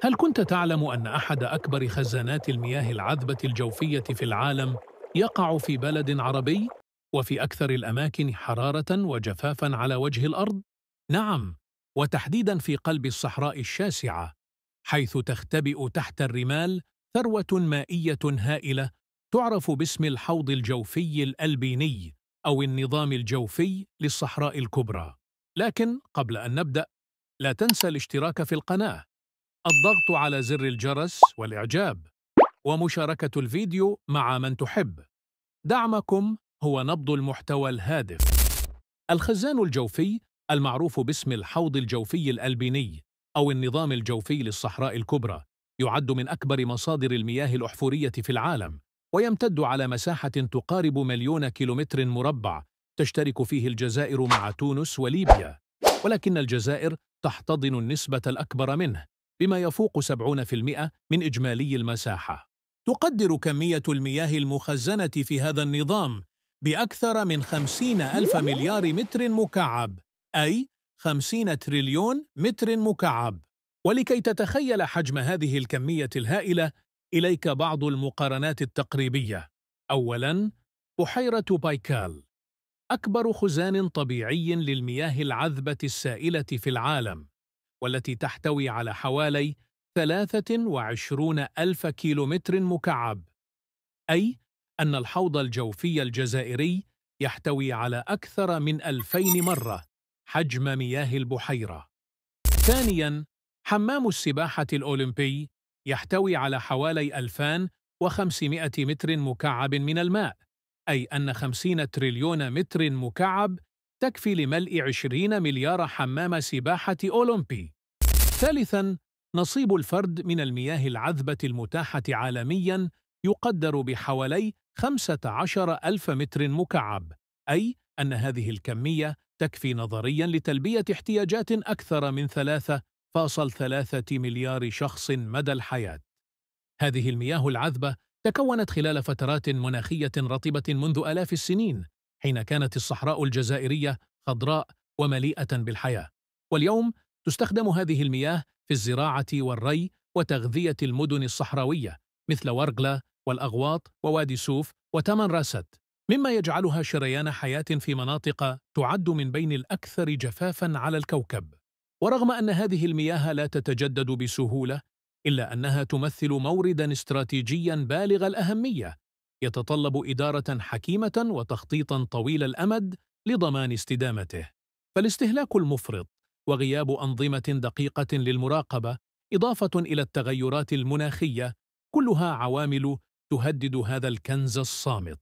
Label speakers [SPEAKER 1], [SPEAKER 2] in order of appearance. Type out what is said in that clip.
[SPEAKER 1] هل كنت تعلم أن أحد أكبر خزانات المياه العذبة الجوفية في العالم يقع في بلد عربي وفي أكثر الأماكن حرارة وجفافا على وجه الأرض؟ نعم، وتحديدا في قلب الصحراء الشاسعة، حيث تختبئ تحت الرمال ثروة مائية هائلة تعرف باسم الحوض الجوفي الألبيني أو النظام الجوفي للصحراء الكبرى. لكن قبل أن نبدأ، لا تنسى الاشتراك في القناة، الضغط على زر الجرس والإعجاب، ومشاركة الفيديو مع من تحب. دعمكم هو نبض المحتوى الهادف. الخزان الجوفي، المعروف باسم الحوض الجوفي الألبيني أو النظام الجوفي للصحراء الكبرى، يعد من أكبر مصادر المياه الأحفورية في العالم، ويمتد على مساحة تقارب 1,000,000 كيلومتر مربع، تشترك فيه الجزائر مع تونس وليبيا، ولكن الجزائر تحتضن النسبة الأكبر منه، بما يفوق 70% من إجمالي المساحة. تقدر كمية المياه المخزنة في هذا النظام بأكثر من 50,000 مليار متر مكعب، أي 50 تريليون متر مكعب. ولكي تتخيل حجم هذه الكمية الهائلة، إليك بعض المقارنات التقريبية. أولاً، بحيرة بايكال، أكبر خزان طبيعي للمياه العذبة السائلة في العالم، والتي تحتوي على حوالي 23 ألف كيلومتر مكعب، أي أن الحوض الجوفي الجزائري يحتوي على أكثر من 2000 مرة حجم مياه البحيرة. ثانياً، حمام السباحة الأولمبي يحتوي على حوالي 2500 متر مكعب من الماء، أي أن 50 تريليون متر مكعب تكفي لملء 20 مليار حمام سباحة أولمبي. ثالثاً، نصيب الفرد من المياه العذبة المتاحة عالمياً يقدر بحوالي 15 ألف متر مكعب، أي أن هذه الكمية تكفي نظرياً لتلبية احتياجات أكثر من 3.3 مليار شخص مدى الحياة. هذه المياه العذبة تكونت خلال فترات مناخية رطبة منذ آلاف السنين، حين كانت الصحراء الجزائرية خضراء ومليئة بالحياة. واليوم تستخدم هذه المياه في الزراعة والري وتغذية المدن الصحراوية مثل ورغلا والأغواط ووادي سوف وتمن راست، مما يجعلها شريان حياة في مناطق تعد من بين الأكثر جفافاً على الكوكب. ورغم أن هذه المياه لا تتجدد بسهولة، إلا أنها تمثل مورداً استراتيجياً بالغ الأهمية، يتطلب إدارة حكيمة وتخطيطاً طويل الأمد لضمان استدامته. فالاستهلاك المفرط وغياب أنظمة دقيقة للمراقبة، إضافة إلى التغيرات المناخية، كلها عوامل تهدد هذا الكنز الصامت.